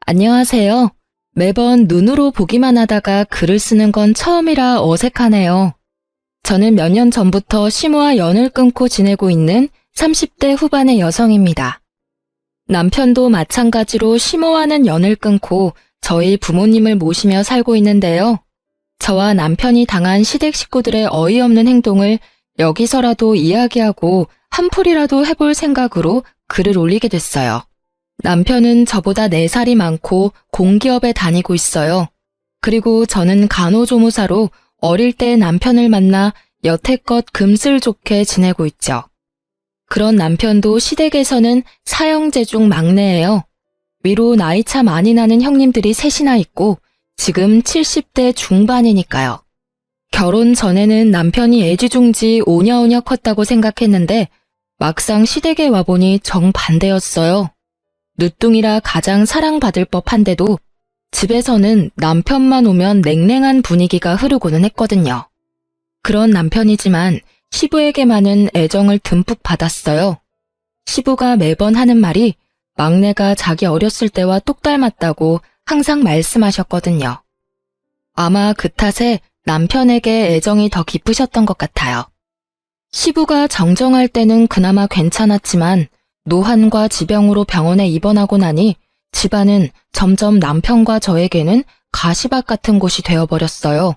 안녕하세요. 매번 눈으로 보기만 하다가 글을 쓰는 건 처음이라 어색하네요. 저는 몇 년 전부터 시모와 연을 끊고 지내고 있는 30대 후반의 여성입니다. 남편도 마찬가지로 시모와는 연을 끊고 저희 부모님을 모시며 살고 있는데요. 저와 남편이 당한 시댁 식구들의 어이없는 행동을 여기서라도 이야기하고 한풀이라도 해볼 생각으로 글을 올리게 됐어요. 남편은 저보다 4살이 많고 공기업에 다니고 있어요. 그리고 저는 간호조무사로 어릴 때 남편을 만나 여태껏 금슬 좋게 지내고 있죠. 그런 남편도 시댁에서는 사형제 중 막내예요. 위로 나이차 많이 나는 형님들이 셋이나 있고 지금 70대 중반이니까요. 결혼 전에는 남편이 애지중지 오냐오냐 컸다고 생각했는데 막상 시댁에 와보니 정반대였어요. 늦둥이라 가장 사랑받을 법한데도 집에서는 남편만 오면 냉랭한 분위기가 흐르고는 했거든요. 그런 남편이지만 시부에게만은 애정을 듬뿍 받았어요. 시부가 매번 하는 말이 막내가 자기 어렸을 때와 똑 닮았다고 항상 말씀하셨거든요. 아마 그 탓에 남편에게 애정이 더 깊으셨던 것 같아요. 시부가 정정할 때는 그나마 괜찮았지만 노환과 지병으로 병원에 입원하고 나니 집안은 점점 남편과 저에게는 가시밭 같은 곳이 되어버렸어요.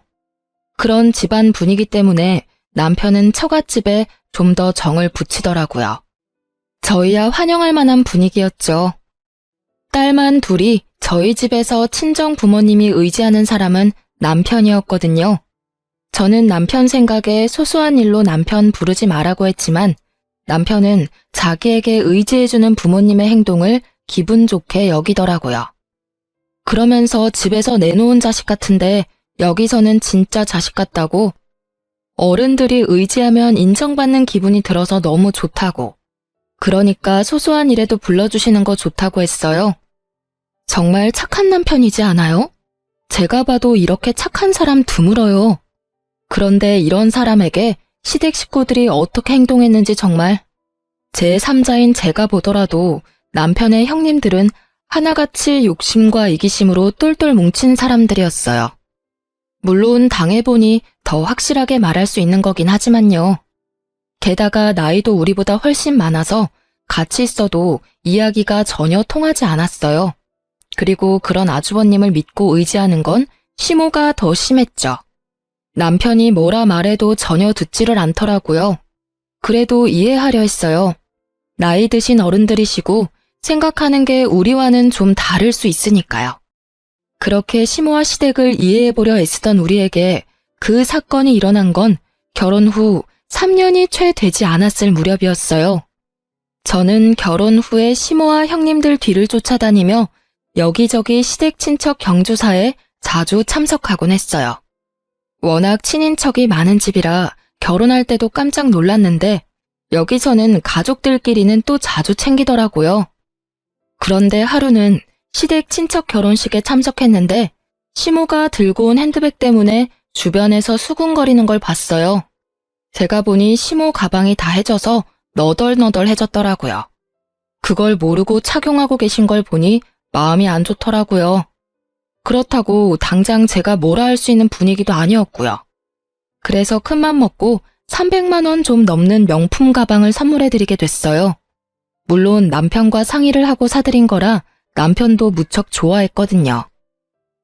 그런 집안 분위기 때문에 남편은 처갓집에 좀 더 정을 붙이더라고요. 저희야 환영할 만한 분위기였죠. 딸만 둘이 저희 집에서 친정 부모님이 의지하는 사람은 남편이었거든요. 저는 남편 생각에 소소한 일로 남편 부르지 말라고 했지만 남편은 자기에게 의지해주는 부모님의 행동을 기분 좋게 여기더라고요. 그러면서 집에서 내놓은 자식 같은데 여기서는 진짜 자식 같다고, 어른들이 의지하면 인정받는 기분이 들어서 너무 좋다고, 그러니까 소소한 일에도 불러주시는 거 좋다고 했어요. 정말 착한 남편이지 않아요? 제가 봐도 이렇게 착한 사람 드물어요. 그런데 이런 사람에게 시댁 식구들이 어떻게 행동했는지 정말, 제3자인 제가 보더라도 남편의 형님들은 하나같이 욕심과 이기심으로 똘똘 뭉친 사람들이었어요. 물론 당해보니 더 확실하게 말할 수 있는 거긴 하지만요. 게다가 나이도 우리보다 훨씬 많아서 같이 있어도 이야기가 전혀 통하지 않았어요. 그리고 그런 아주버님을 믿고 의지하는 건 시모가 더 심했죠. 남편이 뭐라 말해도 전혀 듣지를 않더라고요. 그래도 이해하려 했어요. 나이 드신 어른들이시고 생각하는 게 우리와는 좀 다를 수 있으니까요. 그렇게 시모와 시댁을 이해해보려 애쓰던 우리에게 그 사건이 일어난 건 결혼 후 3년이 채 되지 않았을 무렵이었어요. 저는 결혼 후에 시모와 형님들 뒤를 쫓아다니며 여기저기 시댁 친척 경조사에 자주 참석하곤 했어요. 워낙 친인척이 많은 집이라 결혼할 때도 깜짝 놀랐는데 여기서는 가족들끼리는 또 자주 챙기더라고요. 그런데 하루는 시댁 친척 결혼식에 참석했는데 시모가 들고 온 핸드백 때문에 주변에서 수군거리는 걸 봤어요. 제가 보니 시모 가방이 다 해져서 너덜너덜해졌더라고요. 그걸 모르고 착용하고 계신 걸 보니 마음이 안 좋더라고요. 그렇다고 당장 제가 뭐라 할 수 있는 분위기도 아니었고요. 그래서 큰맘 먹고 300만 원 좀 넘는 명품 가방을 선물해드리게 됐어요. 물론 남편과 상의를 하고 사드린 거라 남편도 무척 좋아했거든요.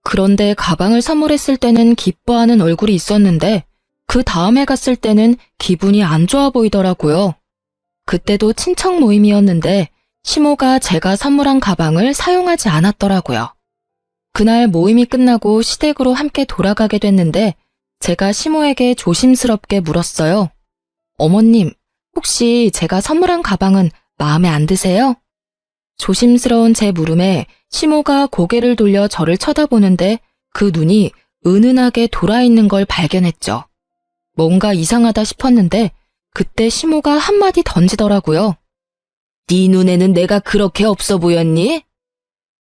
그런데 가방을 선물했을 때는 기뻐하는 얼굴이 있었는데 그 다음에 갔을 때는 기분이 안 좋아 보이더라고요. 그때도 친척 모임이었는데 시모가 제가 선물한 가방을 사용하지 않았더라고요. 그날 모임이 끝나고 시댁으로 함께 돌아가게 됐는데 제가 시모에게 조심스럽게 물었어요. 어머님, 혹시 제가 선물한 가방은 마음에 안 드세요? 조심스러운 제 물음에 시모가 고개를 돌려 저를 쳐다보는데 그 눈이 은은하게 돌아있는 걸 발견했죠. 뭔가 이상하다 싶었는데 그때 시모가 한마디 던지더라고요. 네 눈에는 내가 그렇게 없어 보였니?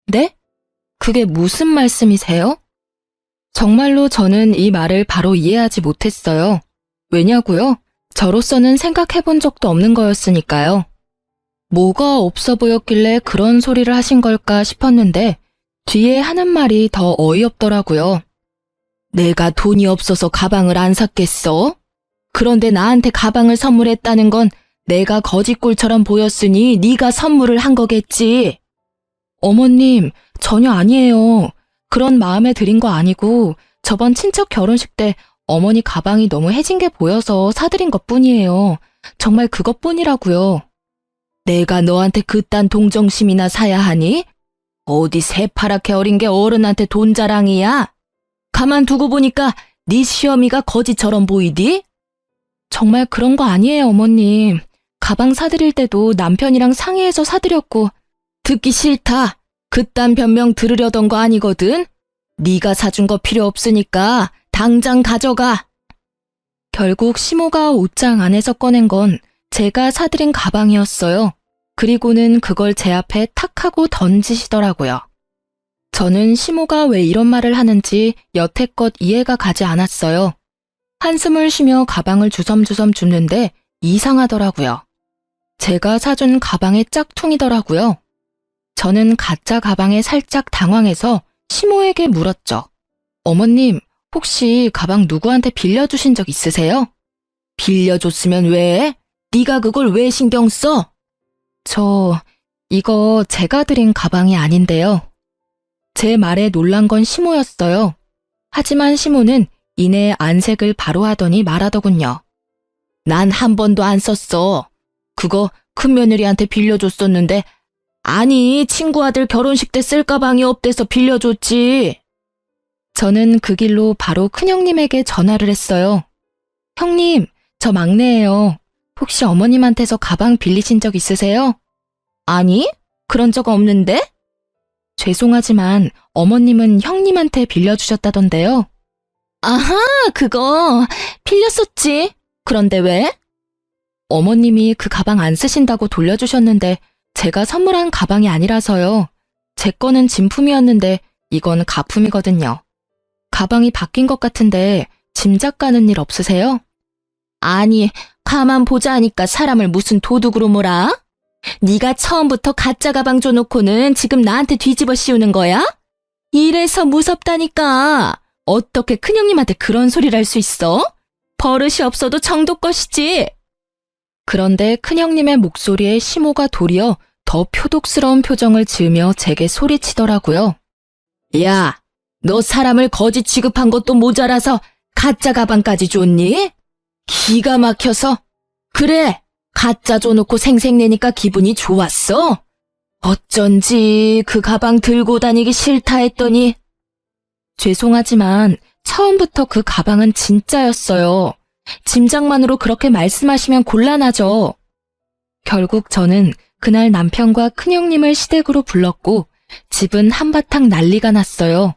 네? 그게 무슨 말씀이세요? 정말로 저는 이 말을 바로 이해하지 못했어요. 왜냐고요? 저로서는 생각해본 적도 없는 거였으니까요. 뭐가 없어 보였길래 그런 소리를 하신 걸까 싶었는데 뒤에 하는 말이 더 어이없더라고요. 내가 돈이 없어서 가방을 안 샀겠어? 그런데 나한테 가방을 선물했다는 건 내가 거지꼴처럼 보였으니 네가 선물을 한 거겠지. 어머님, 전혀 아니에요. 그런 마음에 들인 거 아니고 저번 친척 결혼식 때 어머니 가방이 너무 해진 게 보여서 사드린 것뿐이에요. 정말 그것뿐이라고요. 내가 너한테 그딴 동정심이나 사야 하니? 어디 새파랗게 어린 게 어른한테 돈 자랑이야? 가만 두고 보니까 네 시어미가 거지처럼 보이디? 정말 그런 거 아니에요, 어머님. 가방 사드릴 때도 남편이랑 상의해서 사드렸고. 듣기 싫다. 그딴 변명 들으려던 거 아니거든? 네가 사준 거 필요 없으니까 당장 가져가. 결국 시모가 옷장 안에서 꺼낸 건 제가 사드린 가방이었어요. 그리고는 그걸 제 앞에 탁 하고 던지시더라고요. 저는 시모가 왜 이런 말을 하는지 여태껏 이해가 가지 않았어요. 한숨을 쉬며 가방을 주섬주섬 줍는데 이상하더라고요. 제가 사준 가방의 짝퉁이더라고요. 저는 가짜 가방에 살짝 당황해서 시모에게 물었죠. 어머님, 혹시 가방 누구한테 빌려주신 적 있으세요? 빌려줬으면 왜? 네가 그걸 왜 신경 써? 이거 제가 드린 가방이 아닌데요. 제 말에 놀란 건 시모였어요. 하지만 시모는 이내 안색을 바로 하더니 말하더군요. 난 한 번도 안 썼어. 그거 큰며느리한테 빌려줬었는데 아니, 친구 아들 결혼식 때 쓸 가방이 없대서 빌려줬지. 저는 그 길로 바로 큰형님에게 전화를 했어요. 형님, 저 막내예요. 혹시 어머님한테서 가방 빌리신 적 있으세요? 아니, 그런 적 없는데? 죄송하지만 어머님은 형님한테 빌려주셨다던데요. 아하, 그거 빌렸었지. 그런데 왜? 어머님이 그 가방 안 쓰신다고 돌려주셨는데 제가 선물한 가방이 아니라서요. 제 거는 진품이었는데 이건 가품이거든요. 가방이 바뀐 것 같은데 짐작 가는 일 없으세요? 아니, 가만 보자 하니까 사람을 무슨 도둑으로 몰아? 네가 처음부터 가짜 가방 줘놓고는 지금 나한테 뒤집어 씌우는 거야? 이래서 무섭다니까. 어떻게 큰형님한테 그런 소리를 할 수 있어? 버릇이 없어도 정도껏이지. 그런데 큰형님의 목소리에 시모가 도리어 더 표독스러운 표정을 지으며 제게 소리치더라고요. 야, 너 사람을 거지 취급한 것도 모자라서 가짜 가방까지 줬니? 기가 막혀서. 그래, 가짜 줘놓고 생색내니까 기분이 좋았어? 어쩐지 그 가방 들고 다니기 싫다 했더니. 죄송하지만 처음부터 그 가방은 진짜였어요. 짐작만으로 그렇게 말씀하시면 곤란하죠. 결국 저는 그날 남편과 큰형님을 시댁으로 불렀고 집은 한바탕 난리가 났어요.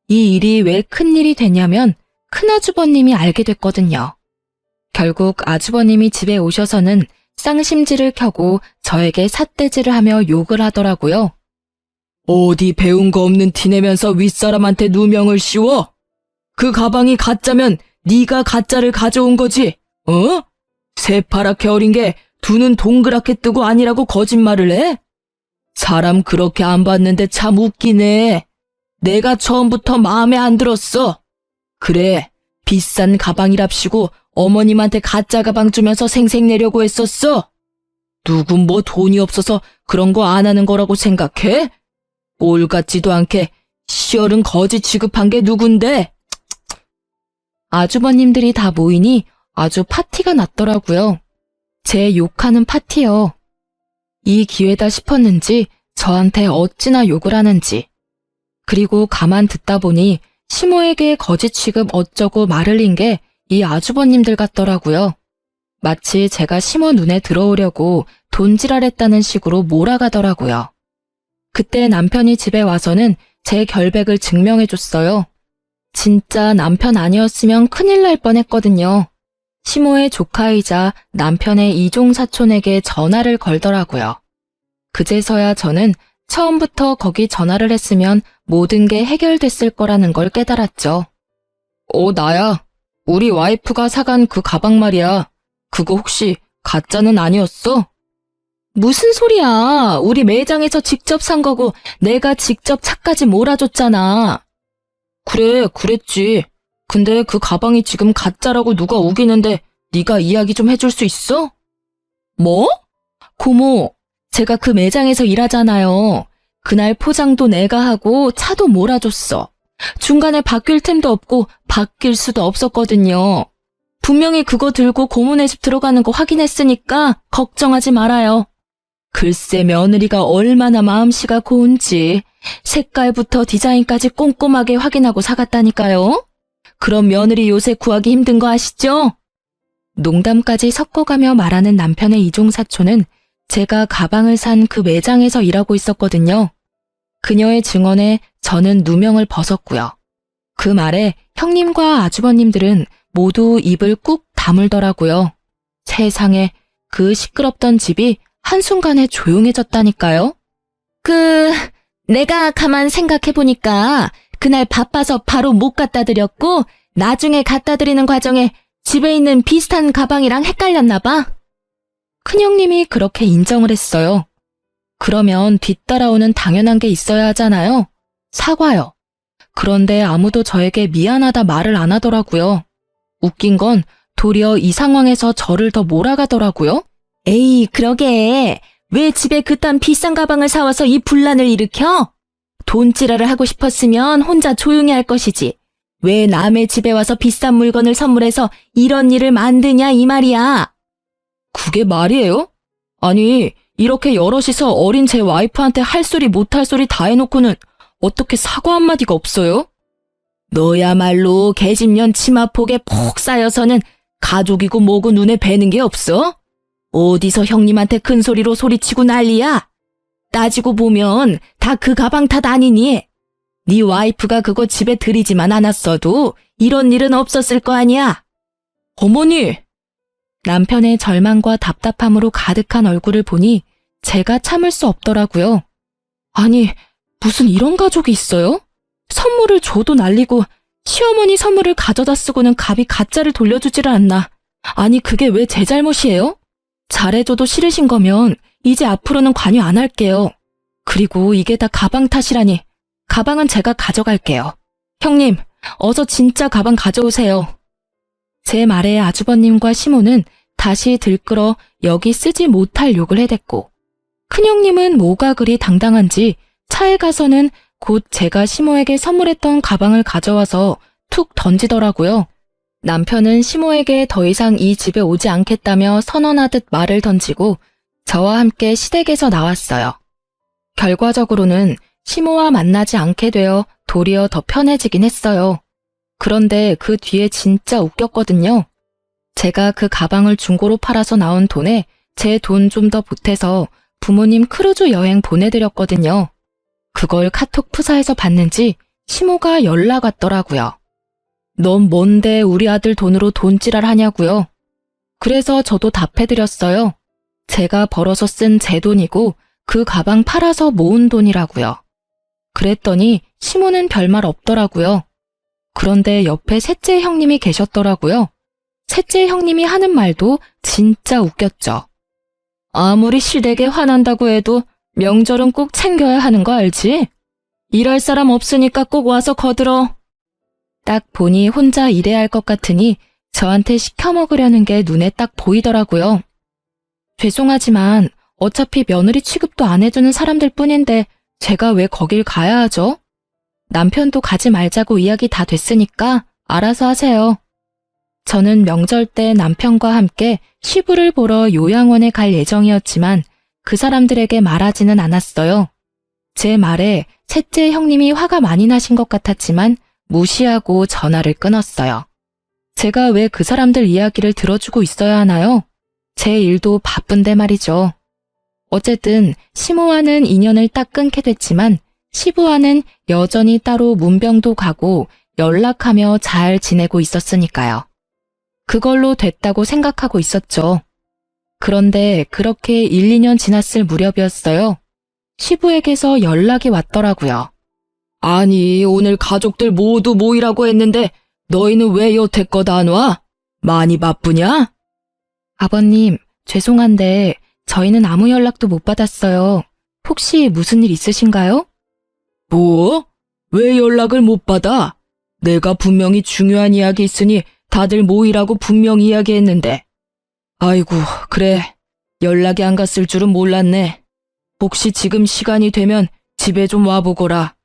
이 일이 왜 큰일이 되냐면 큰아주버님이 알게 됐거든요. 결국 아주버님이 집에 오셔서는 쌍심지를 켜고 저에게 삿대질을 하며 욕을 하더라고요. 어디 배운 거 없는 티내면서 윗사람한테 누명을 씌워? 그 가방이 가짜면 네가 가짜를 가져온 거지, 어? 새파랗게 어린 게 두 눈 동그랗게 뜨고 아니라고 거짓말을 해? 사람 그렇게 안 봤는데 참 웃기네. 내가 처음부터 마음에 안 들었어. 그래, 비싼 가방이랍시고 어머님한테 가짜 가방 주면서 생색내려고 했었어? 누군 뭐 돈이 없어서 그런 거 안 하는 거라고 생각해? 꼴 같지도 않게 시어른 거지 취급한 게 누군데? 아주버님들이 다 모이니 아주 파티가 났더라고요. 제 욕하는 파티요. 이 기회다 싶었는지 저한테 어찌나 욕을 하는지. 그리고 가만 듣다 보니 시모에게 거지 취급 어쩌고 말을 린 게 이 아주버님들 같더라고요. 마치 제가 시모 눈에 들어오려고 돈지랄했다는 식으로 몰아가더라고요. 그때 남편이 집에 와서는 제 결백을 증명해줬어요. 진짜 남편 아니었으면 큰일 날 뻔했거든요. 시모의 조카이자 남편의 이종사촌에게 전화를 걸더라고요. 그제서야 저는 처음부터 거기 전화를 했으면 모든 게 해결됐을 거라는 걸 깨달았죠. 나야. 우리 와이프가 사간 그 가방 말이야. 그거 혹시 가짜는 아니었어? 무슨 소리야. 우리 매장에서 직접 산 거고 내가 직접 차까지 몰아줬잖아. 그래, 그랬지. 근데 그 가방이 지금 가짜라고 누가 우기는데 네가 이야기 좀 해줄 수 있어? 뭐? 고모, 제가 그 매장에서 일하잖아요. 그날 포장도 내가 하고 차도 몰아줬어. 중간에 바뀔 틈도 없고 바뀔 수도 없었거든요. 분명히 그거 들고 고모네 집 들어가는 거 확인했으니까 걱정하지 말아요. 글쎄 며느리가 얼마나 마음씨가 고운지 색깔부터 디자인까지 꼼꼼하게 확인하고 사갔다니까요. 그럼 며느리 요새 구하기 힘든 거 아시죠? 농담까지 섞어가며 말하는 남편의 이종사촌은 제가 가방을 산 그 매장에서 일하고 있었거든요. 그녀의 증언에 저는 누명을 벗었고요. 그 말에 형님과 아주버님들은 모두 입을 꾹 다물더라고요. 세상에, 그 시끄럽던 집이 한순간에 조용해졌다니까요. 내가 가만 생각해보니까 그날 바빠서 바로 못 갖다 드렸고 나중에 갖다 드리는 과정에 집에 있는 비슷한 가방이랑 헷갈렸나 봐. 큰형님이 그렇게 인정을 했어요. 그러면 뒤따라오는 당연한 게 있어야 하잖아요. 사과요. 그런데 아무도 저에게 미안하다 말을 안 하더라고요. 웃긴 건 도리어 이 상황에서 저를 더 몰아가더라고요. 에이, 그러게. 왜 집에 그딴 비싼 가방을 사와서 이 분란을 일으켜? 돈지랄을 하고 싶었으면 혼자 조용히 할 것이지. 왜 남의 집에 와서 비싼 물건을 선물해서 이런 일을 만드냐 이 말이야. 그게 말이에요? 아니, 이렇게 여럿이서 어린 제 와이프한테 할 소리 못할 소리 다 해놓고는 어떻게 사과 한마디가 없어요? 너야말로 계집년 치마폭에 푹 쌓여서는 가족이고 뭐고 눈에 뵈는 게 없어? 어디서 형님한테 큰 소리로 소리치고 난리야? 따지고 보면 다 그 가방 탓 아니니? 네 와이프가 그거 집에 들이지만 않았어도 이런 일은 없었을 거 아니야? 어머니! 남편의 절망과 답답함으로 가득한 얼굴을 보니 제가 참을 수 없더라고요. 아니, 무슨 이런 가족이 있어요? 선물을 줘도 날리고 시어머니 선물을 가져다 쓰고는 감히 가짜를 돌려주지를 않나. 아니, 그게 왜 제 잘못이에요? 잘해줘도 싫으신 거면 이제 앞으로는 관여 안 할게요. 그리고 이게 다 가방 탓이라니. 가방은 제가 가져갈게요. 형님, 어서 진짜 가방 가져오세요. 제 말에 아주버님과 시모는 다시 들끓어 여기 쓰지 못할 욕을 해댔고, 큰형님은 뭐가 그리 당당한지 차에 가서는 곧 제가 시모에게 선물했던 가방을 가져와서 툭 던지더라고요. 남편은 시모에게 더 이상 이 집에 오지 않겠다며 선언하듯 말을 던지고 저와 함께 시댁에서 나왔어요. 결과적으로는 시모와 만나지 않게 되어 도리어 더 편해지긴 했어요. 그런데 그 뒤에 진짜 웃겼거든요. 제가 그 가방을 중고로 팔아서 나온 돈에 제 돈 좀 더 보태서 부모님 크루즈 여행 보내드렸거든요. 그걸 카톡 푸사에서 봤는지 시모가 연락 왔더라고요. 넌 뭔데 우리 아들 돈으로 돈지랄 하냐고요. 그래서 저도 답해드렸어요. 제가 벌어서 쓴 제 돈이고 그 가방 팔아서 모은 돈이라고요. 그랬더니 시모는 별말 없더라고요. 그런데 옆에 셋째 형님이 계셨더라고요. 셋째 형님이 하는 말도 진짜 웃겼죠. 아무리 시댁에 화난다고 해도 명절은 꼭 챙겨야 하는 거 알지? 일할 사람 없으니까 꼭 와서 거들어. 딱 보니 혼자 일해야 할 것 같으니 저한테 시켜 먹으려는 게 눈에 딱 보이더라고요. 죄송하지만 어차피 며느리 취급도 안 해주는 사람들 뿐인데 제가 왜 거길 가야 하죠? 남편도 가지 말자고 이야기 다 됐으니까 알아서 하세요. 저는 명절 때 남편과 함께 시부를 보러 요양원에 갈 예정이었지만 그 사람들에게 말하지는 않았어요. 제 말에 셋째 형님이 화가 많이 나신 것 같았지만 무시하고 전화를 끊었어요. 제가 왜 그 사람들 이야기를 들어주고 있어야 하나요? 제 일도 바쁜데 말이죠. 어쨌든 시모와는 인연을 딱 끊게 됐지만 시부와는 여전히 따로 문병도 가고 연락하며 잘 지내고 있었으니까요. 그걸로 됐다고 생각하고 있었죠. 그런데 그렇게 1, 2년 지났을 무렵이었어요. 시부에게서 연락이 왔더라고요. 아니, 오늘 가족들 모두 모이라고 했는데 너희는 왜 여태껏 안 와? 많이 바쁘냐? 아버님, 죄송한데 저희는 아무 연락도 못 받았어요. 혹시 무슨 일 있으신가요? 뭐? 왜 연락을 못 받아? 내가 분명히 중요한 이야기 있으니 다들 모이라고 분명히 이야기했는데. 아이고, 그래. 연락이 안 갔을 줄은 몰랐네. 혹시 지금 시간이 되면 집에 좀 와보거라.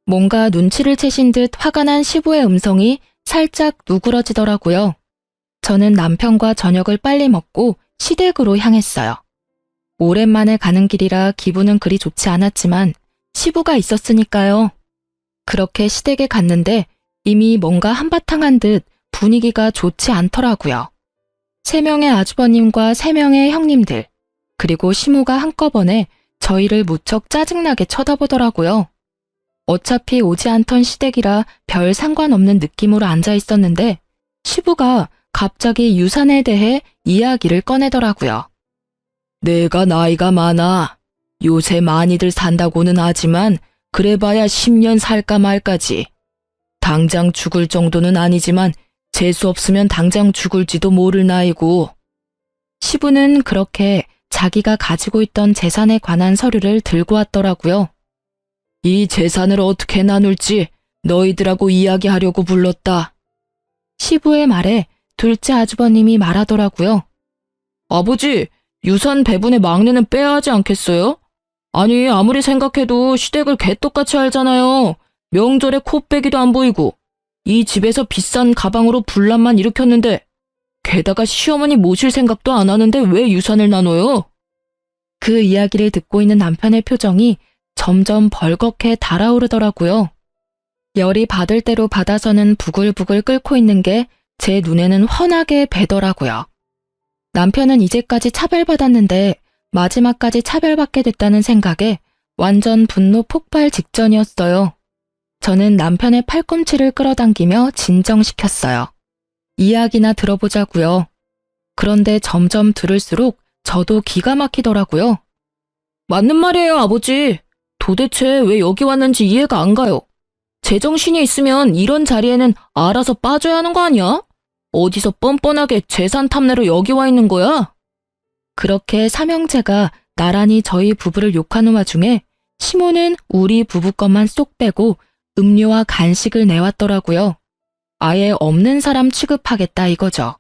뭔가 눈치를 채신 듯 화가 난 시부의 음성이 살짝 누그러지더라고요. 저는 남편과 저녁을 빨리 먹고 시댁으로 향했어요. 오랜만에 가는 길이라 기분은 그리 좋지 않았지만 시부가 있었으니까요. 그렇게 시댁에 갔는데 이미 뭔가 한바탕 한 듯 분위기가 좋지 않더라고요. 3명의 아주버님과 3명의 형님들, 그리고 시모가 한꺼번에 저희를 무척 짜증나게 쳐다보더라고요. 어차피 오지 않던 시댁이라 별 상관없는 느낌으로 앉아 있었는데 시부가 갑자기 유산에 대해 이야기를 꺼내더라고요. 내가 나이가 많아. 요새 많이들 산다고는 하지만 그래봐야 10년 살까 말까지. 당장 죽을 정도는 아니지만 재수 없으면 당장 죽을지도 모를 나이고. 시부는 그렇게 자기가 가지고 있던 재산에 관한 서류를 들고 왔더라고요. 이 재산을 어떻게 나눌지 너희들하고 이야기하려고 불렀다. 시부의 말에 둘째 아주버님이 말하더라고요. 아버지, 유산 배분의 막내는 빼야 하지 않겠어요? 아니, 아무리 생각해도 시댁을 개떡같이 알잖아요. 명절에 코빼기도 안 보이고. 이 집에서 비싼 가방으로 분란만 일으켰는데 게다가 시어머니 모실 생각도 안 하는데 왜 유산을 나눠요? 그 이야기를 듣고 있는 남편의 표정이 점점 벌겋게 달아오르더라고요. 열이 받을 대로 받아서는 부글부글 끓고 있는 게 제 눈에는 훤하게 배더라고요. 남편은 이제까지 차별받았는데 마지막까지 차별받게 됐다는 생각에 완전 분노 폭발 직전이었어요. 저는 남편의 팔꿈치를 끌어당기며 진정시켰어요. 이야기나 들어보자고요. 그런데 점점 들을수록 저도 기가 막히더라고요. 맞는 말이에요, 아버지. 도대체 왜 여기 왔는지 이해가 안 가요. 제정신이 있으면 이런 자리에는 알아서 빠져야 하는 거 아니야? 어디서 뻔뻔하게 재산 탐내러 여기 와 있는 거야? 그렇게 삼형제가 나란히 저희 부부를 욕하는 와중에 시모는 우리 부부 것만 쏙 빼고 음료와 간식을 내왔더라고요. 아예 없는 사람 취급하겠다 이거죠.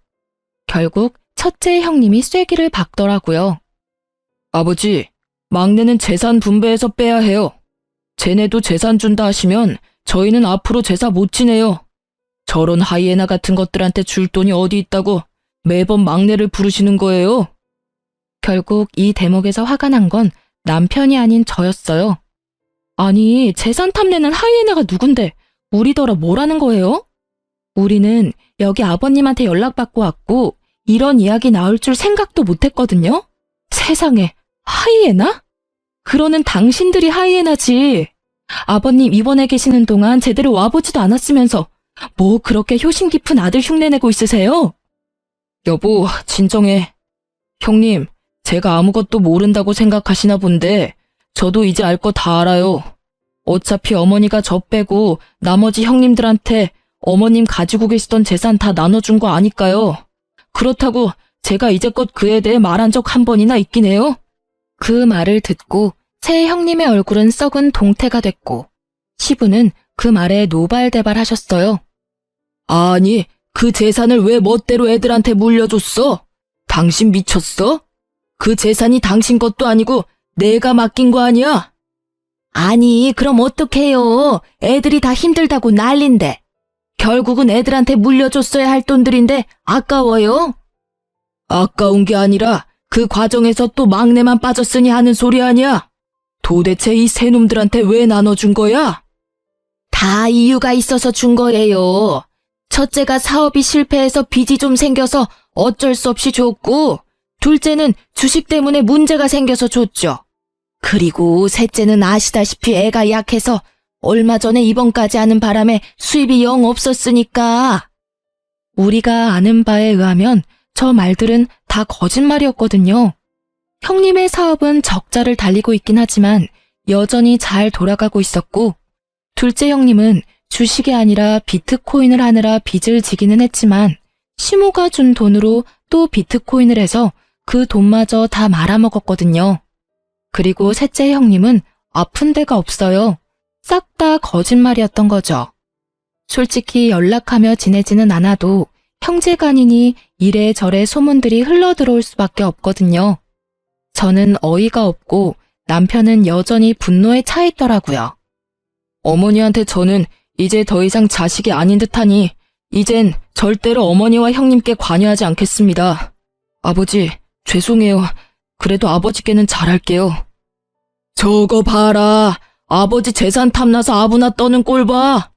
결국 첫째 형님이 쐐기를 박더라고요. 아버지, 막내는 재산 분배해서 빼야 해요. 쟤네도 재산 준다 하시면 저희는 앞으로 제사 못 지내요. 저런 하이에나 같은 것들한테 줄 돈이 어디 있다고 매번 막내를 부르시는 거예요? 결국 이 대목에서 화가 난 건 남편이 아닌 저였어요. 아니, 재산 탐내는 하이에나가 누군데 우리더러 뭐라는 거예요? 우리는 여기 아버님한테 연락받고 왔고 이런 이야기 나올 줄 생각도 못했거든요. 세상에, 하이에나? 그러는 당신들이 하이에나지. 아버님 입원해 계시는 동안 제대로 와보지도 않았으면서 뭐 그렇게 효심 깊은 아들 흉내내고 있으세요? 여보, 진정해. 형님, 제가 아무것도 모른다고 생각하시나 본데 저도 이제 알 거 다 알아요. 어차피 어머니가 저 빼고 나머지 형님들한테 어머님 가지고 계시던 재산 다 나눠준 거 아니까요. 그렇다고 제가 이제껏 그에 대해 말한 적 한 번이나 있긴 해요. 그 말을 듣고 새 형님의 얼굴은 썩은 동태가 됐고 시부는 그 말에 노발대발하셨어요. 아니, 그 재산을 왜 멋대로 애들한테 물려줬어? 당신 미쳤어? 그 재산이 당신 것도 아니고 내가 맡긴 거 아니야? 아니, 그럼 어떡해요. 애들이 다 힘들다고 난린데. 결국은 애들한테 물려줬어야 할 돈들인데 아까워요? 아까운 게 아니라 그 과정에서 또 막내만 빠졌으니 하는 소리 아니야? 도대체 이 세 놈들한테 왜 나눠준 거야? 다 이유가 있어서 준 거예요. 첫째가 사업이 실패해서 빚이 좀 생겨서 어쩔 수 없이 줬고, 둘째는 주식 때문에 문제가 생겨서 줬죠. 그리고 셋째는 아시다시피 애가 약해서 얼마 전에 입원까지 하는 바람에 수입이 영 없었으니까. 우리가 아는 바에 의하면 저 말들은 다 거짓말이었거든요. 형님의 사업은 적자를 달리고 있긴 하지만 여전히 잘 돌아가고 있었고, 둘째 형님은 주식이 아니라 비트코인을 하느라 빚을 지기는 했지만 시모가 준 돈으로 또 비트코인을 해서 그 돈마저 다 말아먹었거든요. 그리고 셋째 형님은 아픈 데가 없어요. 싹 다 거짓말이었던 거죠. 솔직히 연락하며 지내지는 않아도 형제간이니 이래저래 소문들이 흘러들어올 수밖에 없거든요. 저는 어이가 없고 남편은 여전히 분노에 차 있더라고요. 어머니한테 저는 이제 더 이상 자식이 아닌 듯하니 이젠 절대로 어머니와 형님께 관여하지 않겠습니다. 아버지, 죄송해요. 그래도 아버지께는 잘할게요. 저거 봐라. 아버지 재산 탐나서 아부나 떠는 꼴 봐.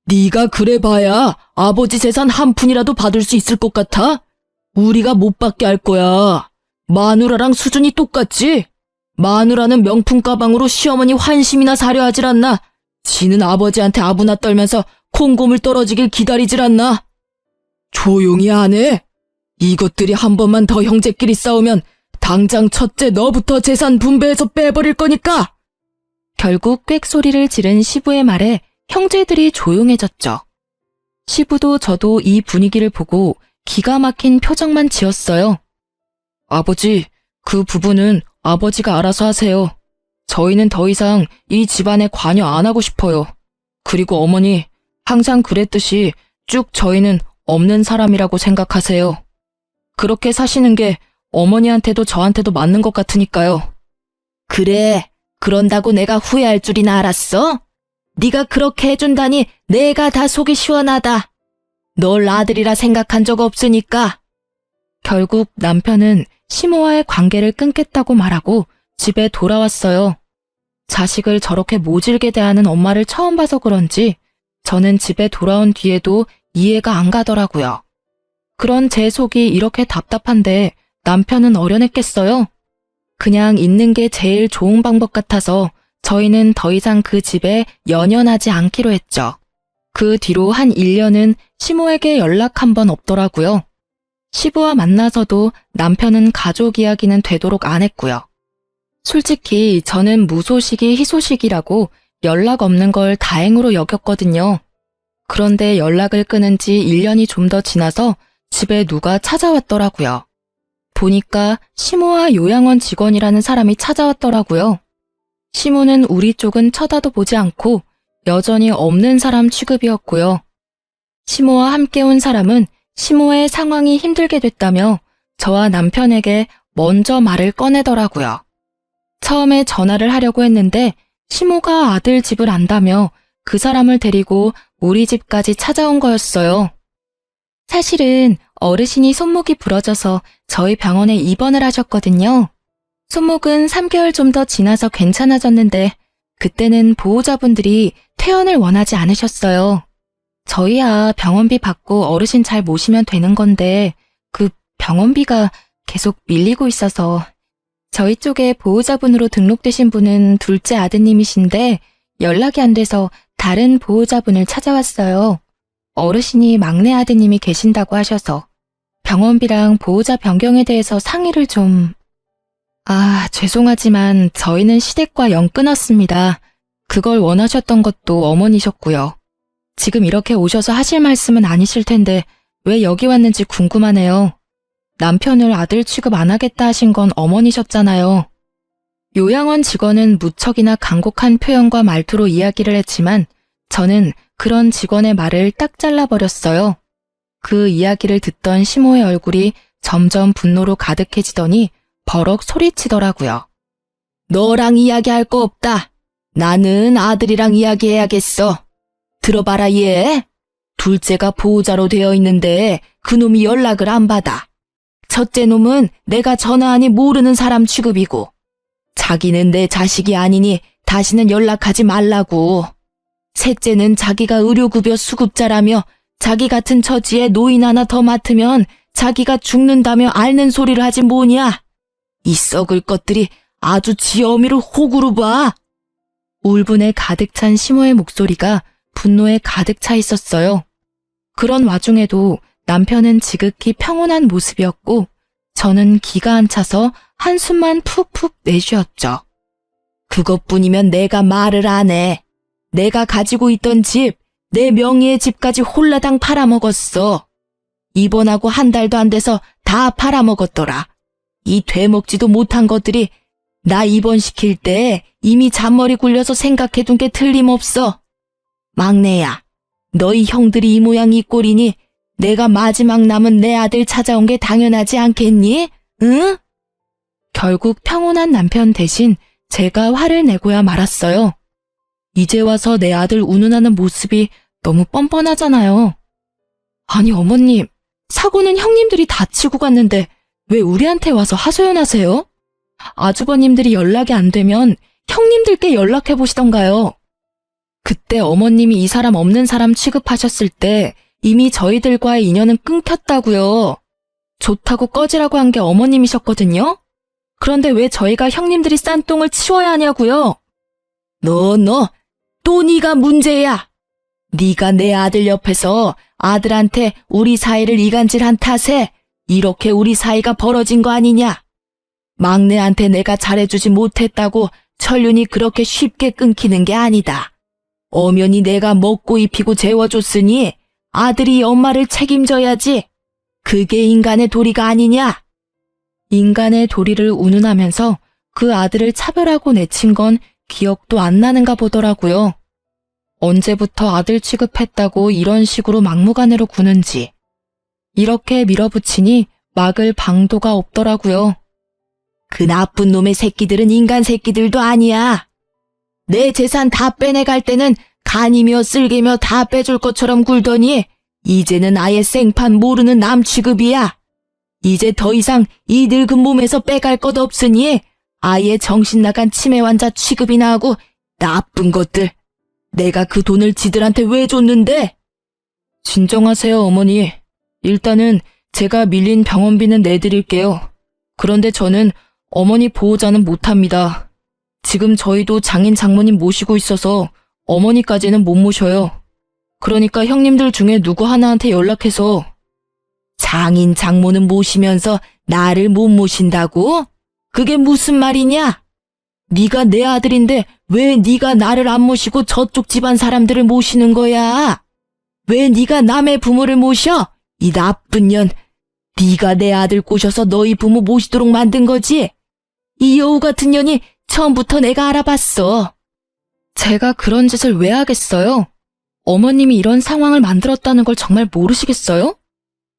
네가 그래봐야 아버지 재산 한 푼이라도 받을 수 있을 것 같아? 우리가 못 받게 할 거야. 마누라랑 수준이 똑같지? 마누라는 명품 가방으로 시어머니 환심이나 사려 하질 않나? 지는 아버지한테 아부나 떨면서 콩고물 떨어지길 기다리질 않나? 조용히 안 해? 이것들이 한 번만 더 형제끼리 싸우면 당장 첫째 너부터 재산 분배해서 빼버릴 거니까! 결국 꽥소리를 지른 시부의 말에 형제들이 조용해졌죠. 시부도 저도 이 분위기를 보고 기가 막힌 표정만 지었어요. 아버지, 그 부분은 아버지가 알아서 하세요. 저희는 더 이상 이 집안에 관여 안 하고 싶어요. 그리고 어머니, 항상 그랬듯이 쭉 저희는 없는 사람이라고 생각하세요. 그렇게 사시는 게 어머니한테도 저한테도 맞는 것 같으니까요. 그래, 그런다고 내가 후회할 줄이나 알았어? 네가 그렇게 해준다니 내가 다 속이 시원하다. 널 아들이라 생각한 적 없으니까. 결국 남편은 시모와의 관계를 끊겠다고 말하고 집에 돌아왔어요. 자식을 저렇게 모질게 대하는 엄마를 처음 봐서 그런지 저는 집에 돌아온 뒤에도 이해가 안 가더라고요. 그런 제 속이 이렇게 답답한데 남편은 어련했겠어요? 그냥 있는 게 제일 좋은 방법 같아서 저희는 더 이상 그 집에 연연하지 않기로 했죠. 그 뒤로 한 1년은 시모에게 연락 한 번 없더라고요. 시부와 만나서도 남편은 가족 이야기는 되도록 안 했고요. 솔직히 저는 무소식이 희소식이라고 연락 없는 걸 다행으로 여겼거든요. 그런데 연락을 끊은 지 1년이 좀 더 지나서 집에 누가 찾아왔더라고요. 보니까 시모와 요양원 직원이라는 사람이 찾아왔더라고요. 시모는 우리 쪽은 쳐다도 보지 않고 여전히 없는 사람 취급이었고요. 시모와 함께 온 사람은 시모의 상황이 힘들게 됐다며 저와 남편에게 먼저 말을 꺼내더라고요. 처음에 전화를 하려고 했는데 시모가 아들 집을 안다며 그 사람을 데리고 우리 집까지 찾아온 거였어요. 사실은 어르신이 손목이 부러져서 저희 병원에 입원을 하셨거든요. 손목은 3개월 좀 더 지나서 괜찮아졌는데 그때는 보호자분들이 퇴원을 원하지 않으셨어요. 저희야 병원비 받고 어르신 잘 모시면 되는 건데 그 병원비가 계속 밀리고 있어서 저희 쪽에 보호자분으로 등록되신 분은 둘째 아드님이신데 연락이 안 돼서 다른 보호자분을 찾아왔어요. 어르신이 막내 아드님이 계신다고 하셔서 병원비랑 보호자 변경에 대해서 상의를 좀... 죄송하지만 저희는 시댁과 연 끊었습니다. 그걸 원하셨던 것도 어머니셨고요. 지금 이렇게 오셔서 하실 말씀은 아니실 텐데 왜 여기 왔는지 궁금하네요. 남편을 아들 취급 안 하겠다 하신 건 어머니셨잖아요. 요양원 직원은 무척이나 간곡한 표현과 말투로 이야기를 했지만 저는 그런 직원의 말을 딱 잘라버렸어요. 그 이야기를 듣던 시모의 얼굴이 점점 분노로 가득해지더니 버럭 소리치더라고요. 너랑 이야기할 거 없다. 나는 아들이랑 이야기해야겠어. 들어봐라 얘. 둘째가 보호자로 되어 있는데 그놈이 연락을 안 받아. 첫째 놈은 내가 전화하니 모르는 사람 취급이고 자기는 내 자식이 아니니 다시는 연락하지 말라고. 셋째는 자기가 의료급여 수급자라며 자기 같은 처지에 노인 하나 더 맡으면 자기가 죽는다며 앓는 소리를 하지 뭐냐. 이 썩을 것들이 아주 지 어미를 호구로 봐. 울분에 가득 찬 시모의 목소리가 분노에 가득 차 있었어요. 그런 와중에도 남편은 지극히 평온한 모습이었고 저는 기가 안 차서 한숨만 푹푹 내쉬었죠. 그것뿐이면 내가 말을 안 해. 내가 가지고 있던 집, 내 명의의 집까지 홀라당 팔아먹었어. 입원하고 한 달도 안 돼서 다 팔아먹었더라. 이 되먹지도 못한 것들이 나 입원시킬 때 이미 잔머리 굴려서 생각해둔 게 틀림없어. 막내야, 너희 형들이 이 모양 이 꼴이니 내가 마지막 남은 내 아들 찾아온 게 당연하지 않겠니? 응? 결국 평온한 남편 대신 제가 화를 내고야 말았어요. 이제 와서 내 아들 운운하는 모습이 너무 뻔뻔하잖아요. 아니 어머님, 사고는 형님들이 다 치고 갔는데 왜 우리한테 와서 하소연하세요? 아주버님들이 연락이 안 되면 형님들께 연락해 보시던가요. 그때 어머님이 이 사람 없는 사람 취급하셨을 때 이미 저희들과의 인연은 끊겼다고요. 좋다고 꺼지라고 한 게 어머님이셨거든요. 그런데 왜 저희가 형님들이 싼 똥을 치워야 하냐고요? 또 네가 문제야. 네가 내 아들 옆에서 아들한테 우리 사이를 이간질한 탓에 이렇게 우리 사이가 벌어진 거 아니냐? 막내한테 내가 잘해주지 못했다고 천륜이 그렇게 쉽게 끊기는 게 아니다. 엄연히 내가 먹고 입히고 재워줬으니 아들이 엄마를 책임져야지. 그게 인간의 도리가 아니냐? 인간의 도리를 운운하면서 그 아들을 차별하고 내친 건 기억도 안 나는가 보더라고요. 언제부터 아들 취급했다고 이런 식으로 막무가내로 구는지. 이렇게 밀어붙이니 막을 방도가 없더라고요. 그 나쁜 놈의 새끼들은 인간 새끼들도 아니야. 내 재산 다 빼내갈 때는 간이며 쓸개며 다 빼줄 것처럼 굴더니 이제는 아예 생판 모르는 남 취급이야. 이제 더 이상 이 늙은 몸에서 빼갈 것 없으니 아예 정신 나간 치매 환자 취급이나 하고 나쁜 것들. 내가 그 돈을 지들한테 왜 줬는데? 진정하세요, 어머니. 일단은 제가 밀린 병원비는 내드릴게요. 그런데 저는 어머니 보호자는 못합니다. 지금 저희도 장인 장모님 모시고 있어서 어머니까지는 못 모셔요. 그러니까 형님들 중에 누구 하나한테 연락해서. 장인 장모는 모시면서 나를 못 모신다고? 그게 무슨 말이냐? 네가 내 아들인데 왜 네가 나를 안 모시고 저쪽 집안 사람들을 모시는 거야? 왜 네가 남의 부모를 모셔? 이 나쁜 년. 네가 내 아들 꼬셔서 너희 부모 모시도록 만든 거지? 이 여우 같은 년이 처음부터 내가 알아봤어. 제가 그런 짓을 왜 하겠어요? 어머님이 이런 상황을 만들었다는 걸 정말 모르시겠어요?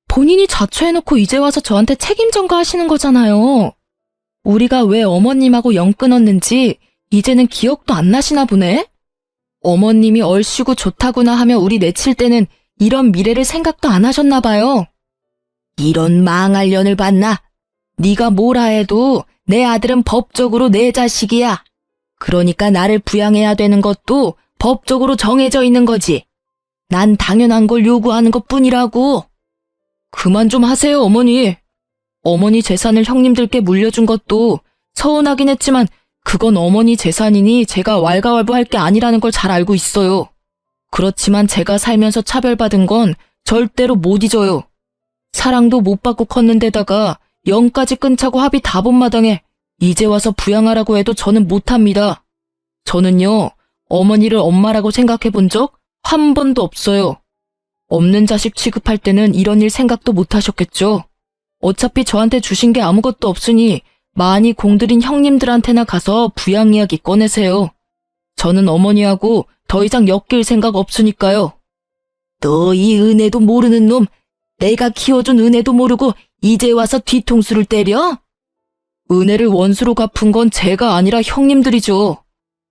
본인이 자초해놓고 이제 와서 저한테 책임 전가하시는 거잖아요. 우리가 왜 어머님하고 영 끊었는지 이제는 기억도 안 나시나 보네? 어머님이 얼씨구 좋다구나 하며 우리 내칠 때는 이런 미래를 생각도 안 하셨나 봐요. 이런 망할 년을 봤나? 네가 뭐라 해도 내 아들은 법적으로 내 자식이야. 그러니까 나를 부양해야 되는 것도 법적으로 정해져 있는 거지. 난 당연한 걸 요구하는 것뿐이라고. 그만 좀 하세요, 어머니. 어머니 재산을 형님들께 물려준 것도 서운하긴 했지만 그건 어머니 재산이니 제가 왈가왈부할 게 아니라는 걸 잘 알고 있어요. 그렇지만 제가 살면서 차별받은 건 절대로 못 잊어요. 사랑도 못 받고 컸는데다가 영까지 끊자고 합의 다 본 마당에 이제 와서 부양하라고 해도 저는 못합니다. 저는요, 어머니를 엄마라고 생각해 본 적 한 번도 없어요. 없는 자식 취급할 때는 이런 일 생각도 못 하셨겠죠. 어차피 저한테 주신 게 아무것도 없으니 많이 공들인 형님들한테나 가서 부양 이야기 꺼내세요. 저는 어머니하고 더 이상 엮일 생각 없으니까요. 너 이 은혜도 모르는 놈, 내가 키워준 은혜도 모르고 이제 와서 뒤통수를 때려? 은혜를 원수로 갚은 건 제가 아니라 형님들이죠.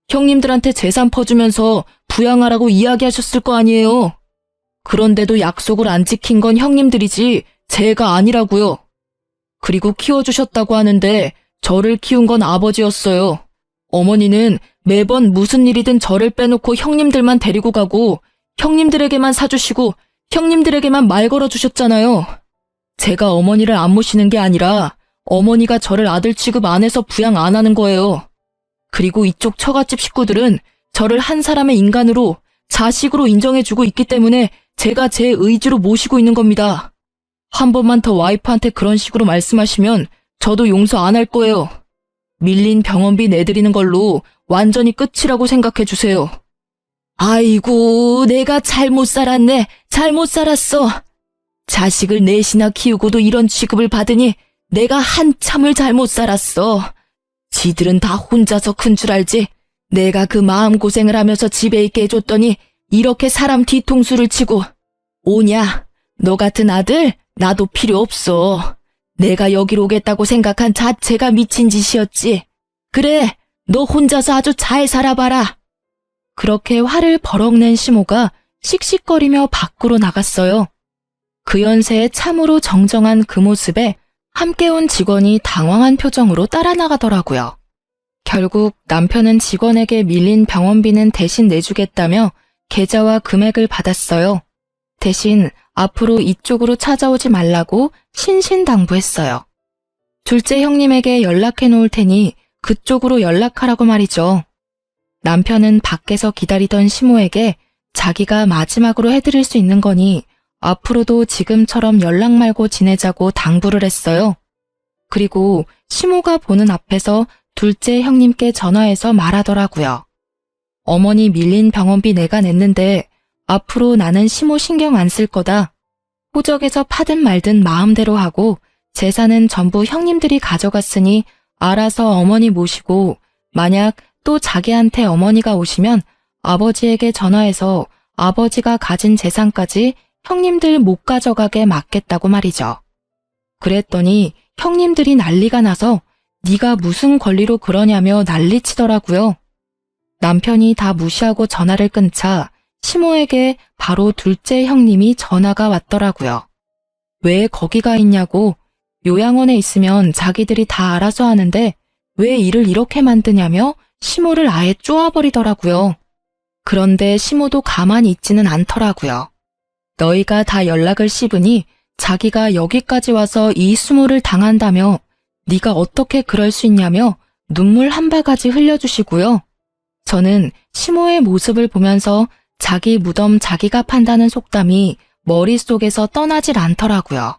형님들한테 재산 퍼주면서 부양하라고 이야기하셨을 거 아니에요. 그런데도 약속을 안 지킨 건 형님들이지 제가 아니라고요. 그리고 키워주셨다고 하는데 저를 키운 건 아버지였어요. 어머니는 매번 무슨 일이든 저를 빼놓고 형님들만 데리고 가고 형님들에게만 사주시고 형님들에게만 말 걸어주셨잖아요. 제가 어머니를 안 모시는 게 아니라 어머니가 저를 아들 취급 안 해서 부양 안 하는 거예요. 그리고 이쪽 처갓집 식구들은 저를 한 사람의 인간으로 자식으로 인정해주고 있기 때문에 제가 제 의지로 모시고 있는 겁니다. 한 번만 더 와이프한테 그런 식으로 말씀하시면 저도 용서 안 할 거예요. 밀린 병원비 내드리는 걸로 완전히 끝이라고 생각해 주세요. 아이고, 내가 잘못 살았네. 잘못 살았어. 자식을 넷이나 키우고도 이런 취급을 받으니 내가 한참을 잘못 살았어. 지들은 다 혼자서 큰 줄 알지. 내가 그 마음고생을 하면서 집에 있게 해줬더니 이렇게 사람 뒤통수를 치고. 오냐, 너 같은 아들 나도 필요 없어. 내가 여기로 오겠다고 생각한 자체가 미친 짓이었지. 그래, 너 혼자서 아주 잘 살아봐라. 그렇게 화를 버럭 낸 시모가 씩씩거리며 밖으로 나갔어요. 그 연세에 참으로 정정한 그 모습에 함께 온 직원이 당황한 표정으로 따라 나가더라고요. 결국 남편은 직원에게 밀린 병원비는 대신 내주겠다며 계좌와 금액을 받았어요. 대신 앞으로 이쪽으로 찾아오지 말라고 신신당부했어요. 둘째 형님에게 연락해 놓을 테니 그쪽으로 연락하라고 말이죠. 남편은 밖에서 기다리던 시모에게 자기가 마지막으로 해드릴 수 있는 거니 앞으로도 지금처럼 연락 말고 지내자고 당부를 했어요. 그리고 시모가 보는 앞에서 둘째 형님께 전화해서 말하더라고요. 어머니 밀린 병원비 내가 냈는데 앞으로 나는 시모 신경 안 쓸 거다. 호적에서 파든 말든 마음대로 하고 재산은 전부 형님들이 가져갔으니 알아서 어머니 모시고 만약 또 자기한테 어머니가 오시면 아버지에게 전화해서 아버지가 가진 재산까지 형님들 못 가져가게 막겠다고 말이죠. 그랬더니 형님들이 난리가 나서 네가 무슨 권리로 그러냐며 난리치더라고요. 남편이 다 무시하고 전화를 끊자 시모에게 바로 둘째 형님이 전화가 왔더라고요. 왜 거기가 있냐고, 요양원에 있으면 자기들이 다 알아서 하는데 왜 일을 이렇게 만드냐며 시모를 아예 쪼아버리더라고요. 그런데 시모도 가만히 있지는 않더라고요. 너희가 다 연락을 씹으니 자기가 여기까지 와서 이 수모를 당한다며 네가 어떻게 그럴 수 있냐며 눈물 한 바가지 흘려주시고요. 저는 시모의 모습을 보면서 자기 무덤 자기가 판다는 속담이 머릿속에서 떠나질 않더라고요.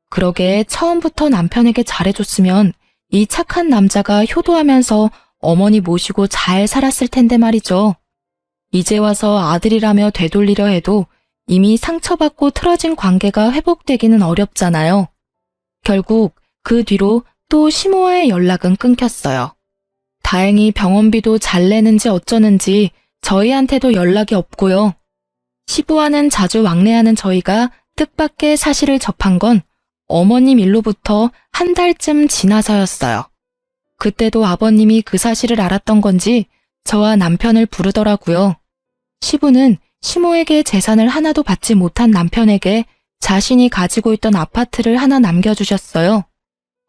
그러게 처음부터 남편에게 잘해줬으면 이 착한 남자가 효도하면서 어머니 모시고 잘 살았을 텐데 말이죠. 이제 와서 아들이라며 되돌리려 해도 이미 상처받고 틀어진 관계가 회복되기는 어렵잖아요. 결국 그 뒤로 또 시모와의 연락은 끊겼어요. 다행히 병원비도 잘 내는지 어쩌는지 저희한테도 연락이 없고요. 시부와는 자주 왕래하는 저희가 뜻밖의 사실을 접한 건 어머님 일로부터 한 달쯤 지나서였어요. 그때도 아버님이 그 사실을 알았던 건지 저와 남편을 부르더라고요. 시부는 시모에게 재산을 하나도 받지 못한 남편에게 자신이 가지고 있던 아파트를 하나 남겨주셨어요.